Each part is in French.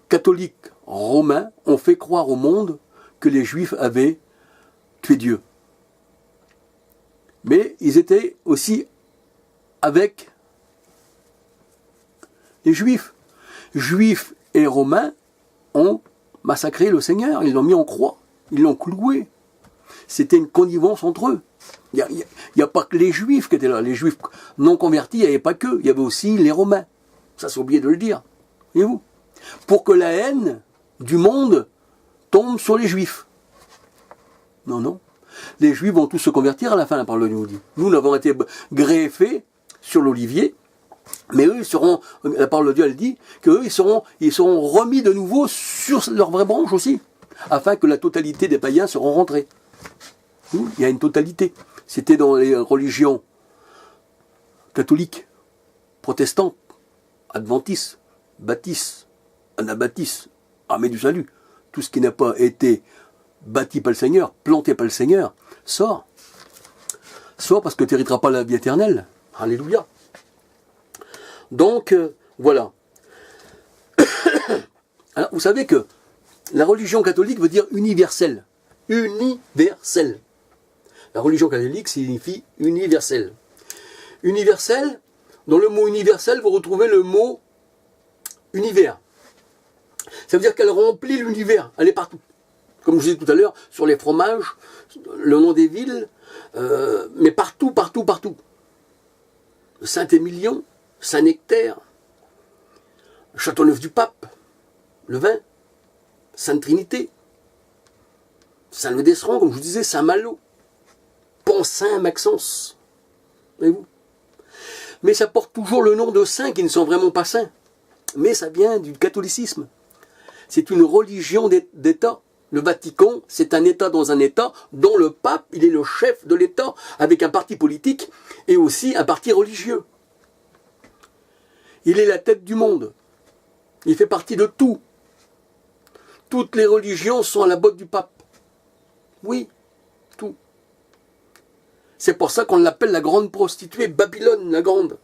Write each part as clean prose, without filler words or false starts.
catholiques romains ont fait croire au monde que les Juifs avaient tué Dieu. Mais ils étaient aussi avec les Juifs. Juifs et Romains ont massacré le Seigneur, ils l'ont mis en croix, ils l'ont cloué. C'était une connivence entre eux. Il n'y a pas que les Juifs qui étaient là. Les Juifs non convertis, il n'y avait pas qu'eux. Il y avait aussi les Romains. Ça, c'est oublié de le dire. Voyez-vous ? Pour que la haine du monde tombe sur les Juifs. Non, non. Les Juifs vont tous se convertir à la fin, la parole nous dit. Nous avons été greffés sur l'olivier, mais eux, ils seront, la parole de Dieu, elle dit, qu'eux, ils seront remis de nouveau sur leur vraie branche aussi, afin que la totalité des païens seront rentrés. Il y a une totalité. C'était dans les religions catholiques, protestantes, adventistes, baptistes, anabaptistes, armée du salut. Tout ce qui n'a pas été bâti par le Seigneur, planté par le Seigneur, sort. Sort parce que tu n'hériteras pas la vie éternelle. Alléluia. Donc, voilà. Alors, vous savez que la religion catholique veut dire universelle. Universelle. La religion catholique signifie universel. Universel, dans le mot universel, vous retrouvez le mot univers. Ça veut dire qu'elle remplit l'univers, elle est partout. Comme je disais tout à l'heure, sur les fromages, le nom des villes, mais partout, partout, partout. Saint-Émilion, Saint-Nectaire, Châteauneuf-du-Pape, le vin, Sainte-Trinité, Saint-Leu-d'Esseran, comme je vous disais, Saint-Malo, Pont-Saint-Maxence. Voyez-vous ? Mais ça porte toujours le nom de saints qui ne sont vraiment pas saints. Mais ça vient du catholicisme. C'est une religion d'État. Le Vatican, c'est un État dans un État dont le pape, il est le chef de l'État avec un parti politique et aussi un parti religieux. Il est la tête du monde. Il fait partie de tout. Toutes les religions sont à la botte du pape. Oui, tout. C'est pour ça qu'on l'appelle la grande prostituée, Babylone la grande.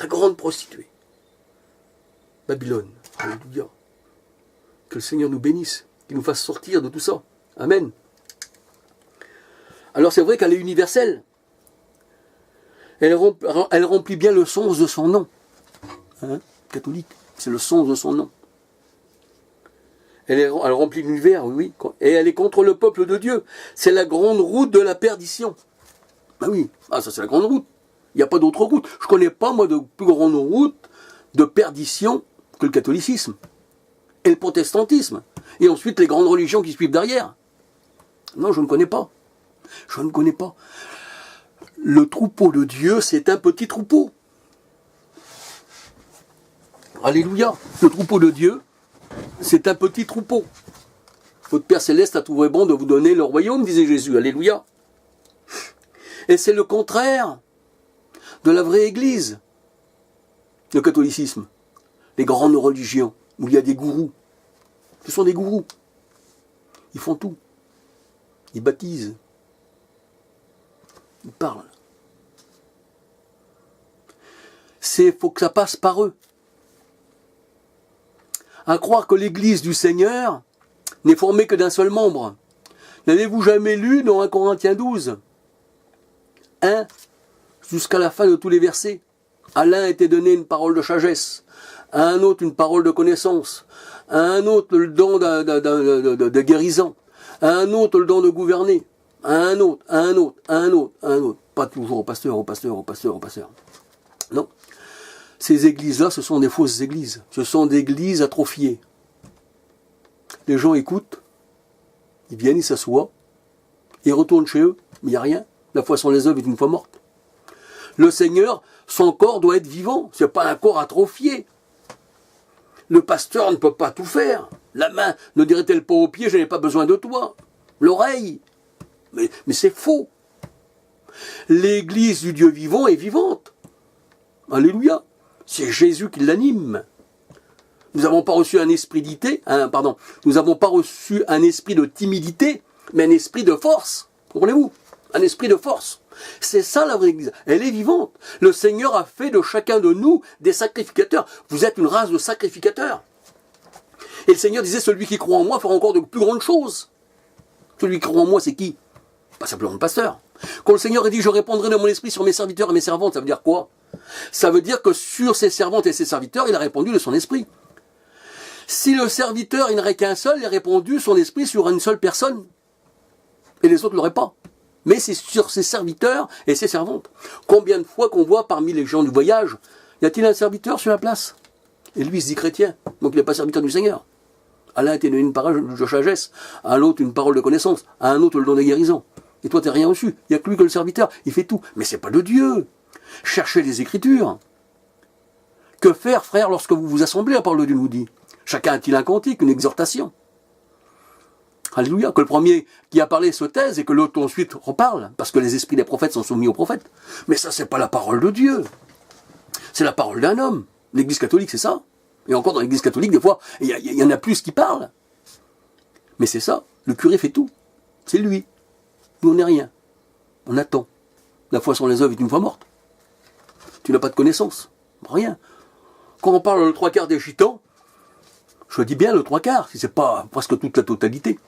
La grande prostituée. Babylone. Alléluia. Que le Seigneur nous bénisse, qu'il nous fasse sortir de tout ça. Amen. Alors c'est vrai qu'elle est universelle. Elle remplit bien le sens de son nom. Hein, catholique, c'est le sens de son nom. Elle remplit l'univers, oui, et elle est contre le peuple de Dieu. C'est la grande route de la perdition. Ah oui, ça c'est la grande route. Il n'y a pas d'autre route. Je ne connais pas, moi, de plus grande route de perdition que le catholicisme et le protestantisme. Et ensuite les grandes religions qui suivent derrière. Non, je ne connais pas. Je ne connais pas. Le troupeau de Dieu, c'est un petit troupeau. Alléluia. Le troupeau de Dieu, c'est un petit troupeau. Votre Père Céleste a trouvé bon de vous donner le royaume, disait Jésus. Alléluia. Et c'est le contraire de la vraie Église. Le catholicisme. Les grandes religions, où il y a des gourous. Ce sont des gourous. Ils font tout. Ils baptisent. Ils parlent. Faut que ça passe par eux. À croire que l'Église du Seigneur n'est formée que d'un seul membre. N'avez-vous jamais lu dans 1 Corinthiens 12 1 jusqu'à la fin de tous les versets? À l'un était donné une parole de sagesse, à un autre une parole de connaissance, à un autre le don de guérison, à un autre le don de gouverner, à un autre, à un autre, à un autre, à un autre. Pas toujours au pasteur, au pasteur, au pasteur, au pasteur. Non. Ces églises-là, ce sont des fausses églises. Ce sont des églises atrophiées. Les gens écoutent, ils viennent, ils s'assoient, ils retournent chez eux, mais il n'y a rien. La foi sans les œuvres est une foi morte. Le Seigneur, son corps doit être vivant. Ce n'est pas un corps atrophié. Le pasteur ne peut pas tout faire. La main ne dirait-elle pas au pied, je n'ai pas besoin de toi. L'oreille. Mais c'est faux. L'église du Dieu vivant est vivante. Alléluia. C'est Jésus qui l'anime. Nous n'avons pas reçu un esprit nous n'avons pas reçu un esprit de timidité, mais un esprit de force. Comprenez-vous? Un esprit de force. C'est ça la vraie Église. Elle est vivante. Le Seigneur a fait de chacun de nous des sacrificateurs. Vous êtes une race de sacrificateurs. Et le Seigneur disait, celui qui croit en moi fera encore de plus grandes choses. Celui qui croit en moi, c'est qui? Pas simplement le pasteur. Quand le Seigneur a dit, je répandrai de mon esprit sur mes serviteurs et mes servantes, ça veut dire quoi? Ça veut dire que sur ses servantes et ses serviteurs, il a répandu de son esprit. Si le serviteur, il n'aurait qu'un seul, il a répandu son esprit sur une seule personne. Et les autres ne l'auraient pas. Mais c'est sur ses serviteurs et ses servantes. Combien de fois qu'on voit parmi les gens du voyage, y a-t-il un serviteur sur la place? Et lui, il se dit chrétien, donc il n'est pas serviteur du Seigneur. À l'un, tu as une parole de sagesse, à l'autre, une parole de connaissance, à un autre, le don de guérison. Et toi, tu n'as rien reçu. Il n'y a que lui que le serviteur. Il fait tout. Mais c'est pas de Dieu. Cherchez les Écritures. Que faire, frère, lorsque vous vous assemblez, la parole de Dieu nous dit? Chacun a-t-il un cantique, une exhortation? Alléluia. Que le premier qui a parlé se taise et que l'autre ensuite reparle. Parce que les esprits des prophètes sont soumis aux prophètes. Mais ça, c'est pas la parole de Dieu. C'est la parole d'un homme. L'Église catholique, c'est ça. Et encore dans l'Église catholique, des fois, il y en a plus qui parlent. Mais c'est ça. Le curé fait tout. C'est lui. Nous, on n'est rien. On attend. La foi sans les œuvres est une foi morte. Tu n'as pas de connaissance. Rien. Quand on parle le trois quarts des gitans, je dis bien le trois quarts, si c'est pas presque toute la totalité.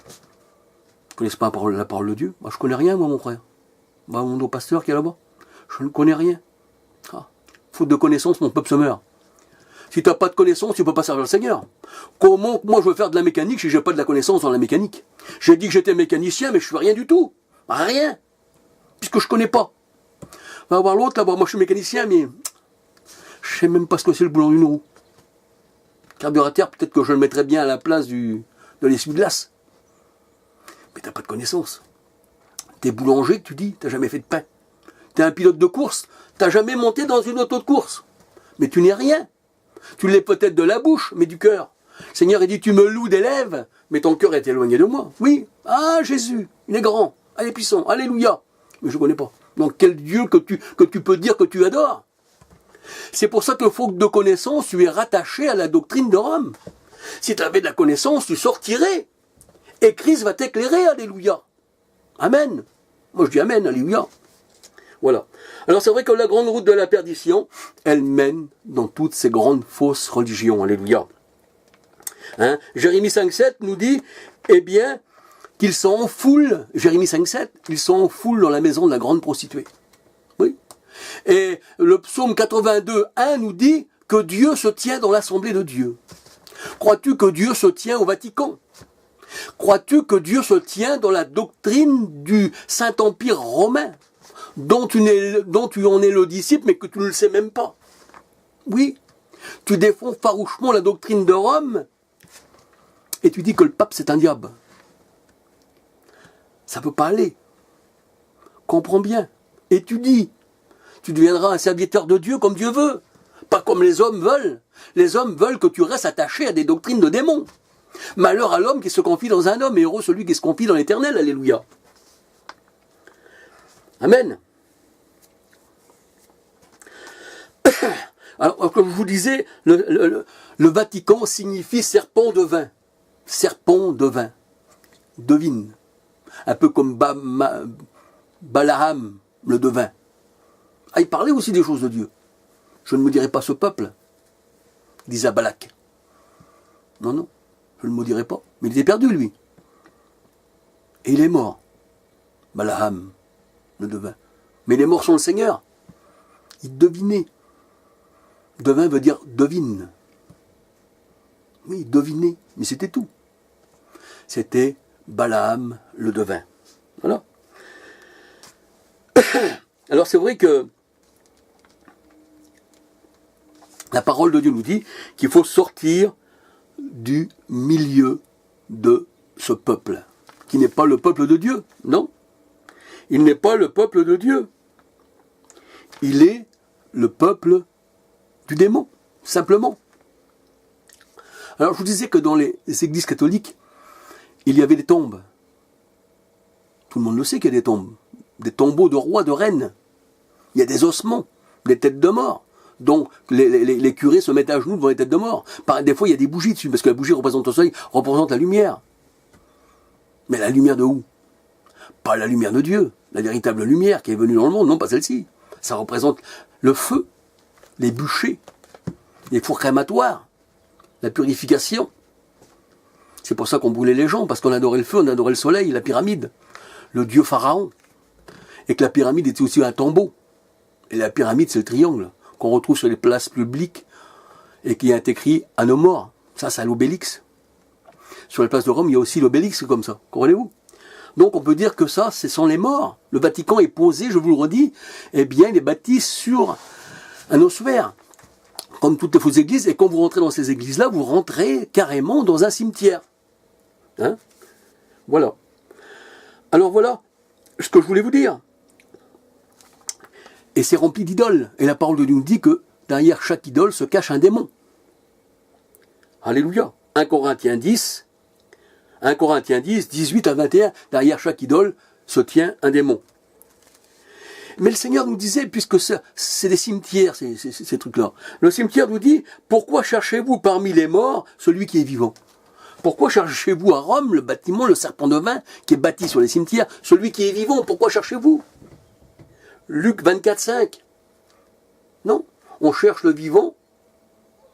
Ils ne connaissent pas la parole de Dieu. Moi, je connais rien, moi, mon frère. Moi, mon pasteur qui est là-bas, je ne connais rien. Ah. Faute de connaissance, mon peuple se meurt. Si tu n'as pas de connaissance, tu ne peux pas servir le Seigneur. Comment moi je veux faire de la mécanique si je n'ai pas de la connaissance dans la mécanique? J'ai dit que j'étais mécanicien, mais je ne fais rien du tout. Rien. Puisque je ne connais pas. Va voir l'autre là-bas, moi je suis mécanicien, mais je ne sais même pas ce que c'est le boulon d'une roue. Carburateur, peut-être que je le mettrais bien à la place de l'essuie-glace. Mais tu n'as pas de connaissance. Tu es boulanger, tu dis, tu n'as jamais fait de pain. Tu es un pilote de course, tu n'as jamais monté dans une auto de course. Mais tu n'es rien. Tu l'es peut-être de la bouche, mais du cœur. Le Seigneur a dit, tu me loues des lèvres, mais ton cœur est éloigné de moi. Oui, ah Jésus, il est grand, il est puissant, alléluia. Mais je ne connais pas. Donc quel Dieu que tu peux dire que tu adores? C'est pour ça que faute de connaissance, tu es rattaché à la doctrine de Rome. Si tu avais de la connaissance, tu sortirais. Et Christ va t'éclairer, alléluia. Amen. Moi je dis amen, alléluia. Voilà. Alors c'est vrai que la grande route de la perdition, elle mène dans toutes ces grandes fausses religions. Alléluia. Hein? Jérémie 5,7 nous dit, eh bien, qu'ils sont en foule, Jérémie 5,7, ils sont en foule dans la maison de la grande prostituée. Oui. Et le psaume 82,1 nous dit que Dieu se tient dans l'assemblée de Dieu. Crois-tu que Dieu se tient au Vatican? Crois-tu que Dieu se tient dans la doctrine du Saint-Empire romain, dont tu en es le disciple, mais que tu ne le sais même pas? Oui, tu défends farouchement la doctrine de Rome, et tu dis que le pape c'est un diable. Ça ne peut pas aller. Comprends bien. Et tu dis, tu deviendras un serviteur de Dieu comme Dieu veut, pas comme les hommes veulent. Les hommes veulent que tu restes attaché à des doctrines de démons. Malheur à l'homme qui se confie dans un homme, et heureux celui qui se confie dans l'Éternel. Alléluia. Amen. Alors, comme je vous disais, le Vatican signifie serpent de vin. Serpent de vin. Devine. Un peu comme Balaam, le devin. Ah, il parlait aussi des choses de Dieu. Je ne maudirai pas ce peuple, disait Balak. Non, non, je ne le maudirai pas. Mais il était perdu, lui. Et il est mort. Balaam, le devin. Mais il est mort sans le Seigneur. Il devinait. Devin veut dire devine. Oui, deviner. Mais c'était tout. C'était Balaam, le devin. Voilà. Alors c'est vrai que la parole de Dieu nous dit qu'il faut sortir du milieu de ce peuple, qui n'est pas le peuple de Dieu, non. Il n'est pas le peuple de Dieu. Il est le peuple du démon, simplement. Alors je vous disais que dans les églises catholiques, il y avait des tombes. Tout le monde le sait qu'il y a des tombes. Des tombeaux de rois, de reines. Il y a des ossements, des têtes de mort. Donc les curés se mettent à genoux devant les têtes de mort. Des fois il y a des bougies dessus, parce que la bougie représente le soleil, représente la lumière. Mais la lumière de où? Pas la lumière de Dieu, la véritable lumière qui est venue dans le monde, non pas celle-ci. Ça représente le feu, les bûchers, les fours crématoires, la purification. C'est pour ça qu'on brûlait les gens, parce qu'on adorait le feu, on adorait le soleil, la pyramide, le dieu pharaon. Et que la pyramide était aussi un tombeau. Et la pyramide, c'est le triangle qu'on retrouve sur les places publiques et qui est écrit à nos morts. Ça, c'est à l'obélix. Sur les places de Rome, il y a aussi l'obélix comme ça. Comprenez-vous? Donc on peut dire que ça, ce sont les morts. Le Vatican est posé, je vous le redis, eh bien, il est bâti sur un ossuaire. Comme toutes les fausses églises. Et quand vous rentrez dans ces églises-là, vous rentrez carrément dans un cimetière. Hein? Voilà. Alors voilà ce que je voulais vous dire. Et c'est rempli d'idoles. Et la parole de Dieu nous dit que derrière chaque idole se cache un démon. Alléluia. 1 Corinthiens 10, 18 à 21, derrière chaque idole se tient un démon. Mais le Seigneur nous disait, puisque c'est des cimetières, ces trucs-là, le cimetière nous dit, pourquoi cherchez-vous parmi les morts celui qui est vivant? Pourquoi cherchez-vous à Rome le bâtiment, le serpent de vin, qui est bâti sur les cimetières, celui qui est vivant? Pourquoi cherchez-vous? Luc 24, 5. Non, on cherche le vivant.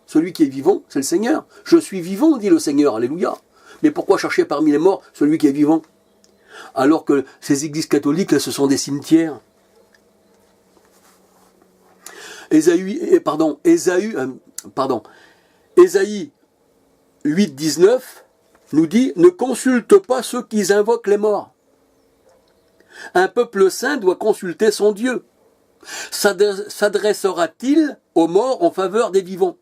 Celui qui est vivant, c'est le Seigneur. Je suis vivant, dit le Seigneur, alléluia. Mais pourquoi chercher parmi les morts celui qui est vivant? Alors que ces églises catholiques, là, ce sont des cimetières. Ésaïe 8, 19 nous dit, ne consulte pas ceux qui invoquent les morts. Un peuple saint doit consulter son Dieu. S'adressera-t-il aux morts en faveur des vivants?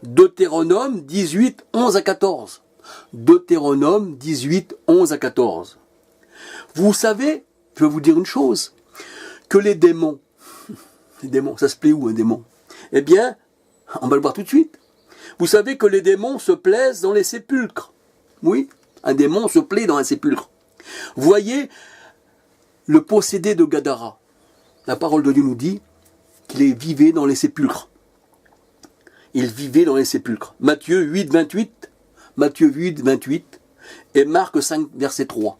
Deutéronome 18, 11 à 14. Deutéronome 18, 11 à 14. Vous savez, je vais vous dire une chose, que les démons, ça se plaît où un démon? Eh bien, on va le voir tout de suite. Vous savez que les démons se plaisent dans les sépulcres. Oui, un démon se plaît dans un sépulcre. Voyez le possédé de Gadara. La parole de Dieu nous dit qu'il vivait dans les sépulcres. Il vivait dans les sépulcres. Matthieu 8, 28 et Marc 5, verset 3.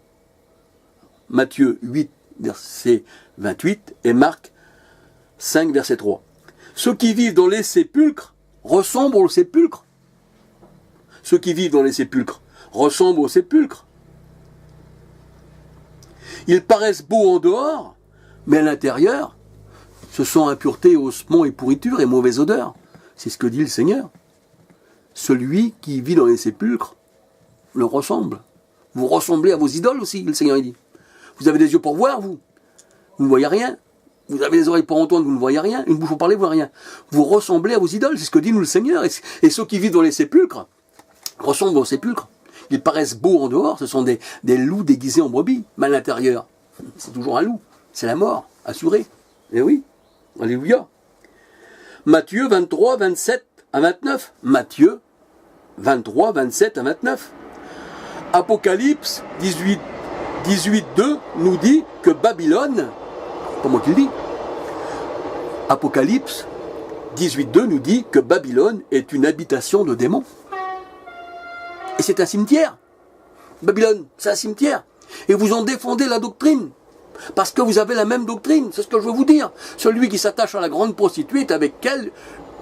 Matthieu 8, verset 28 et Marc 5, verset 3. Ceux qui vivent dans les sépulcres ressemblent aux sépulcres. Ceux qui vivent dans les sépulcres ressemblent aux sépulcres. Ils paraissent beaux en dehors, mais à l'intérieur, ce sont impuretés, ossements et pourriture et mauvaise odeur. C'est ce que dit le Seigneur. Celui qui vit dans les sépulcres le ressemble. Vous ressemblez à vos idoles aussi, le Seigneur dit. Vous avez des yeux pour voir, vous. Vous ne voyez rien. Vous avez des oreilles pour entendre, vous ne voyez rien. Une bouche pour parler, vous ne voyez rien. Vous ressemblez à vos idoles, c'est ce que dit nous le Seigneur. Et ceux qui vivent dans les sépulcres ressemblent aux sépulcres. Ils paraissent beaux en dehors, ce sont des loups déguisés en brebis. Mais à l'intérieur, c'est toujours un loup. C'est la mort, assurée. Eh oui, alléluia. Matthieu 23, 27 à 29. Matthieu 23, 27 à 29. Apocalypse 18, 2 nous dit que Babylone, pas moi qui le dis, Apocalypse 18, 2 nous dit que Babylone est une habitation de démons. Et c'est un cimetière. Babylone, c'est un cimetière. Et vous en défendez la doctrine. Parce que vous avez la même doctrine, c'est ce que je veux vous dire. Celui qui s'attache à la grande prostituée est avec elle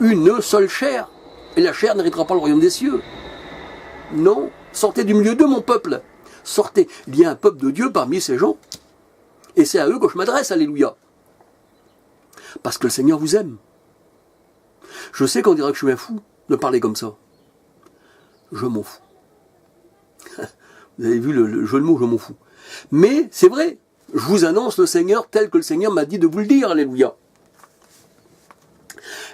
une seule chair. Et la chair n'héritera pas le royaume des cieux. Non, sortez du milieu d'eux, mon peuple. Sortez. Il y a un peuple de Dieu parmi ces gens. Et c'est à eux que je m'adresse, alléluia. Parce que le Seigneur vous aime. Je sais qu'on dira que je suis un fou de parler comme ça. Je m'en fous. Vous avez vu le jeu de mots, je m'en fous. Mais c'est vrai. Je vous annonce le Seigneur tel que le Seigneur m'a dit de vous le dire, alléluia.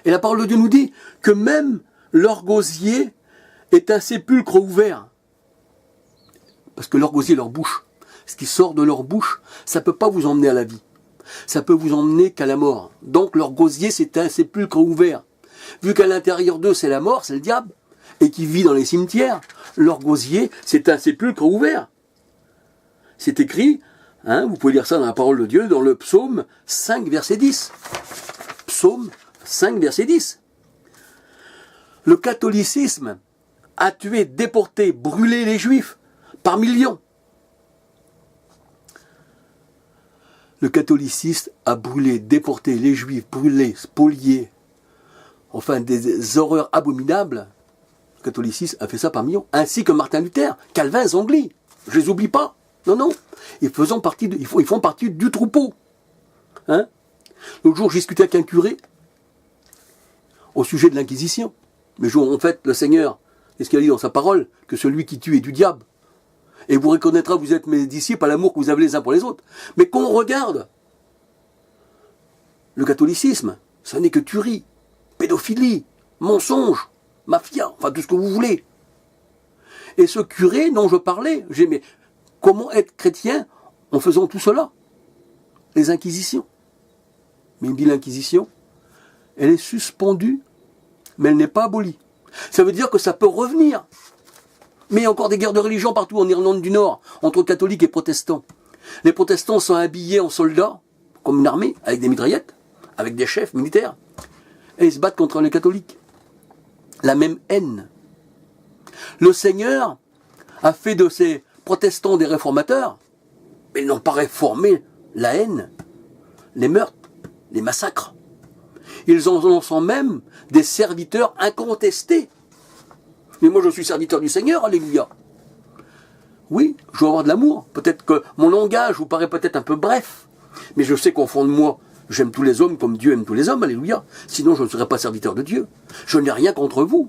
Et la parole de Dieu nous dit que même leur gosier est un sépulcre ouvert. Parce que leur gosier, leur bouche, ce qui sort de leur bouche, ça ne peut pas vous emmener à la vie. Ça peut vous emmener qu'à la mort. Donc leur gosier, c'est un sépulcre ouvert. Vu qu'à l'intérieur d'eux, c'est la mort, c'est le diable, et qui vit dans les cimetières, leur gosier, c'est un sépulcre ouvert. C'est écrit... vous pouvez lire ça dans la parole de Dieu, dans le psaume 5, verset 10. Psaume 5, verset 10. Le catholicisme a tué, déporté, brûlé les juifs par millions. Le catholicisme a brûlé, déporté les juifs, brûlé, spolié, enfin des horreurs abominables Le catholicisme a fait ça par millions, ainsi que Martin Luther, Calvin, Zwingli. Je les oublie pas. Non, non. Ils font partie du troupeau. Hein? L'autre jour, j'ai discuté avec un curé au sujet de l'Inquisition. Mais en fait, le Seigneur, qu'est-ce qu'il a dit dans sa parole? Que celui qui tue est du diable. Et vous reconnaîtrez, vous êtes mes disciples, à l'amour que vous avez les uns pour les autres. Mais quand on regarde le catholicisme, ça n'est que tuerie, pédophilie, mensonge, mafia, enfin tout ce que vous voulez. Et ce curé dont je parlais, j'ai dit, mais comment être chrétien en faisant tout cela? Les inquisitions. Mais il me dit l'Inquisition, elle est suspendue, mais elle n'est pas abolie. Ça veut dire que ça peut revenir. Mais il y a encore des guerres de religion partout en Irlande du Nord, entre catholiques et protestants. Les protestants sont habillés en soldats, comme une armée, avec des mitraillettes, avec des chefs militaires, et ils se battent contre les catholiques. La même haine. Le Seigneur a fait de ces protestants des réformateurs, mais ils n'ont pas réformé la haine, les meurtres, les massacres. Ils en sont même des serviteurs incontestés. Mais moi je suis serviteur du Seigneur, alléluia. Oui, je dois avoir de l'amour. Peut-être que mon langage vous paraît peut-être un peu bref, mais je sais qu'au fond de moi, j'aime tous les hommes comme Dieu aime tous les hommes, alléluia. Sinon je ne serais pas serviteur de Dieu. Je n'ai rien contre vous.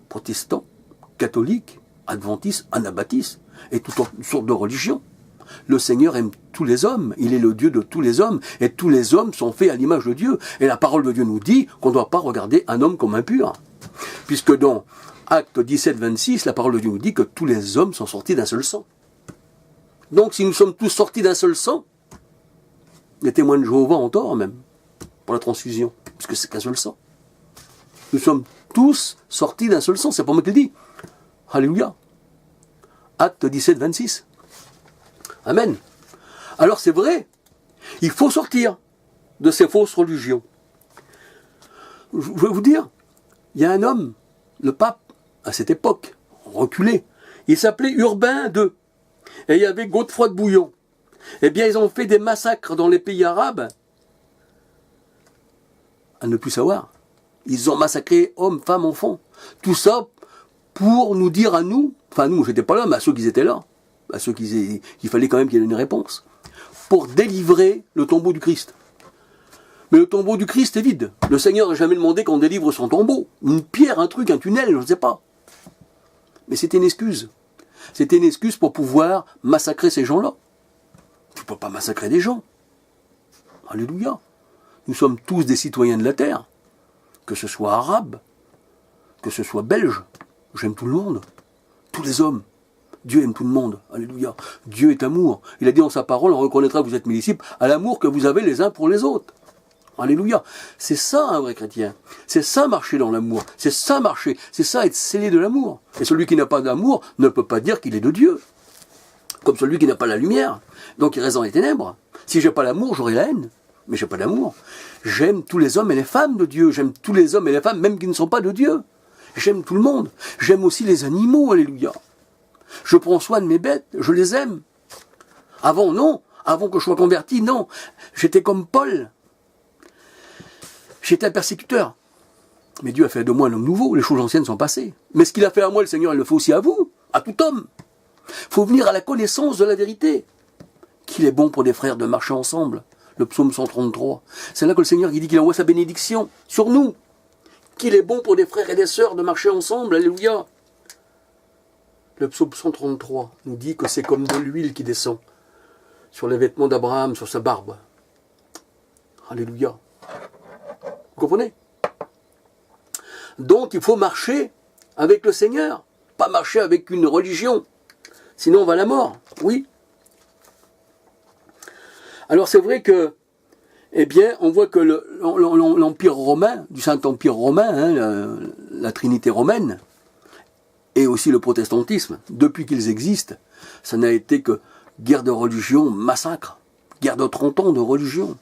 Protestants, catholiques, adventistes, anabaptistes, et toutes sortes de religions. Le Seigneur aime tous les hommes, il est le Dieu de tous les hommes, et tous les hommes sont faits à l'image de Dieu. Et la parole de Dieu nous dit qu'on ne doit pas regarder un homme comme impur. Puisque dans Acte 17, 26, la parole de Dieu nous dit que tous les hommes sont sortis d'un seul sang. Donc si nous sommes tous sortis d'un seul sang, les témoins de Jéhovah ont tort même, pour la transfusion, puisque c'est qu'un seul sang. Nous sommes tous sortis d'un seul sang, c'est pas moi qui le dis. Alléluia. Acte 17, 26. Amen. Alors c'est vrai, il faut sortir de ces fausses religions. Je vais vous dire, il y a un homme, le pape, à cette époque, reculé, il s'appelait Urbain II, et il y avait Godefroy de Bouillon. Eh bien, ils ont fait des massacres dans les pays arabes, à ne plus savoir. Ils ont massacré hommes, femmes, enfants. Tout ça pour nous dire à nous, enfin nous, j'étais pas là, mais à ceux qui étaient là, à ceux qu'il fallait quand même qu'il y ait une réponse, pour délivrer le tombeau du Christ. Mais le tombeau du Christ est vide. Le Seigneur n'a jamais demandé qu'on délivre son tombeau. Une pierre, un truc, un tunnel, je ne sais pas. Mais c'était une excuse. C'était une excuse pour pouvoir massacrer ces gens-là. Tu ne peux pas massacrer des gens. Alléluia. Nous sommes tous des citoyens de la terre. Que ce soit arabe, que ce soit belge. J'aime tout le monde. Tous les hommes. Dieu aime tout le monde. Alléluia. Dieu est amour. Il a dit dans sa parole, on reconnaîtra que vous êtes mes disciples, à l'amour que vous avez les uns pour les autres. Alléluia. C'est ça un vrai chrétien. C'est ça marcher dans l'amour. C'est ça marcher. C'est ça être scellé de l'amour. Et celui qui n'a pas d'amour ne peut pas dire qu'il est de Dieu. Comme celui qui n'a pas la lumière. Donc il reste dans les ténèbres. Si j'ai pas l'amour, j'aurai la haine. Mais j'ai pas d'amour. J'aime tous les hommes et les femmes de Dieu. J'aime tous les hommes et les femmes, même qui ne sont pas de Dieu. J'aime tout le monde. J'aime aussi les animaux. Alléluia. Je prends soin de mes bêtes. Je les aime. Avant, non. Avant que je sois converti, non. J'étais comme Paul. J'étais un persécuteur. Mais Dieu a fait de moi un homme nouveau, les choses anciennes sont passées. Mais ce qu'il a fait à moi, le Seigneur, il le fait aussi à vous, à tout homme. Il faut venir à la connaissance de la vérité. Qu'il est bon pour des frères de marcher ensemble. Le psaume 133. C'est là que le Seigneur dit qu'il envoie sa bénédiction sur nous. Qu'il est bon pour des frères et des sœurs de marcher ensemble. Alléluia. Le psaume 133 nous dit que c'est comme de l'huile qui descend sur les vêtements d'Abraham, sur sa barbe. Alléluia. Vous comprenez? Donc il faut marcher avec le Seigneur, pas marcher avec une religion. Sinon on va à la mort, oui. Alors c'est vrai que, eh bien, on voit que l'Empire romain, du Saint-Empire romain, hein, la Trinité romaine, et aussi le protestantisme, depuis qu'ils existent, ça n'a été que guerre de religion, massacre, guerre de 30 ans de religion.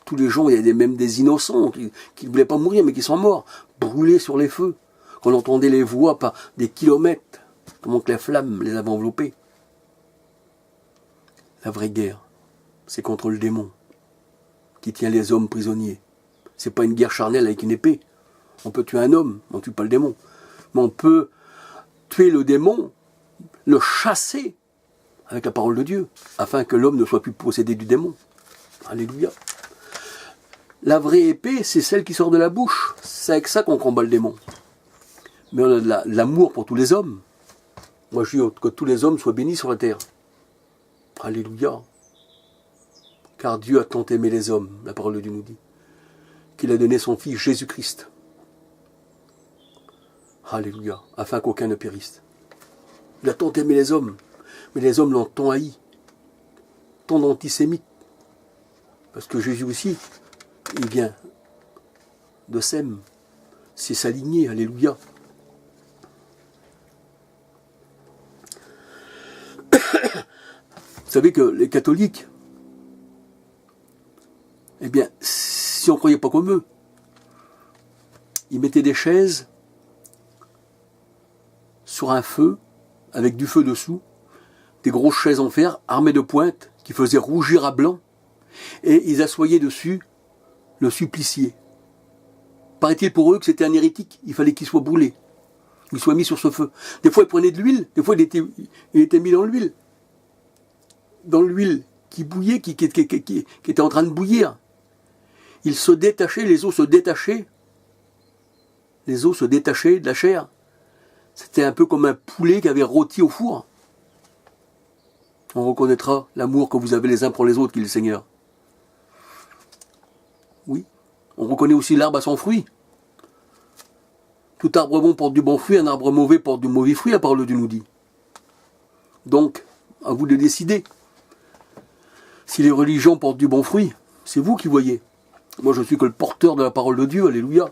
Tous les gens, il y a même des innocents qui ne voulaient pas mourir, mais qui sont morts, brûlés sur les feux. On entendait les voix par des kilomètres, comment que les flammes les avaient enveloppés. La vraie guerre, c'est contre le démon, qui tient les hommes prisonniers. C'est pas une guerre charnelle avec une épée. On peut tuer un homme, on ne tue pas le démon. Mais on peut tuer le démon, le chasser avec la parole de Dieu, afin que l'homme ne soit plus possédé du démon. Alléluia. La vraie épée, c'est celle qui sort de la bouche. C'est avec ça qu'on combat le démon. Mais on a de l'amour pour tous les hommes. Moi, je dis que tous les hommes soient bénis sur la terre. Alléluia. Car Dieu a tant aimé les hommes, la parole de Dieu nous dit, qu'il a donné son Fils Jésus-Christ. Alléluia. Afin qu'aucun ne périsse. Il a tant aimé les hommes, mais les hommes l'ont tant haï, tant d'antisémites. Parce que Jésus aussi, il vient de Sem. C'est sa lignée, alléluia. Vous savez que les catholiques, eh bien, si on ne croyait pas comme eux, ils mettaient des chaises sur un feu, avec du feu dessous, des grosses chaises en fer, armées de pointes, qui faisaient rougir à blanc, et ils assoyaient dessus le supplicié. Paraît-il pour eux que c'était un hérétique, il fallait qu'il soit brûlé, qu'il soit mis sur ce feu. Des fois, ils prenaient de l'huile, des fois, il était mis dans l'huile. Dans l'huile qui bouillait, qui était en train de bouillir. Il se détachait, les os se détachaient. Les os se détachaient de la chair. C'était un peu comme un poulet qui avait rôti au four. On reconnaîtra l'amour que vous avez les uns pour les autres, qui est le Seigneur. Oui. On reconnaît aussi l'arbre à son fruit. Tout arbre bon porte du bon fruit, un arbre mauvais porte du mauvais fruit, la parole de Dieu nous dit. Donc, à vous de décider. Si les religions portent du bon fruit, c'est vous qui voyez. Moi, je suis que le porteur de la parole de Dieu, alléluia.